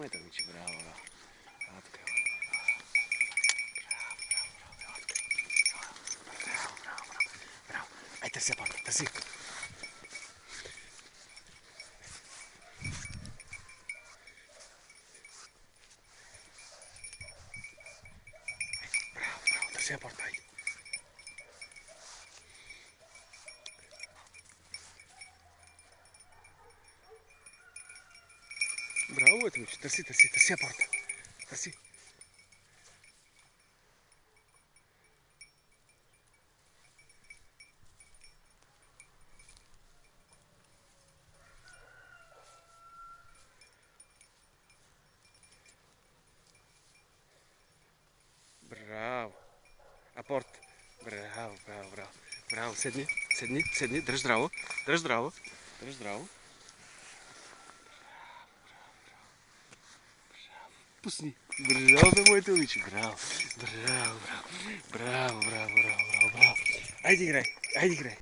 моите момиче, браво, браво. Ела тук, ела. Браво, браво, браво. Браво. Ай, търси апорта, търси. Браво, браво, търси апорта, айде. Браво, моите момиче, търси, търси, търси апорта. Търси. Браво. Апорт. Браво, браво, браво. Браво, седни, седни, седни, дръж здраво, дръж здраво, дръж здраво. Пусни. Браво, бе, моите момиче. Браво, браво, браво, браво, браво, браво, браво, браво. Айде играй, айде играй.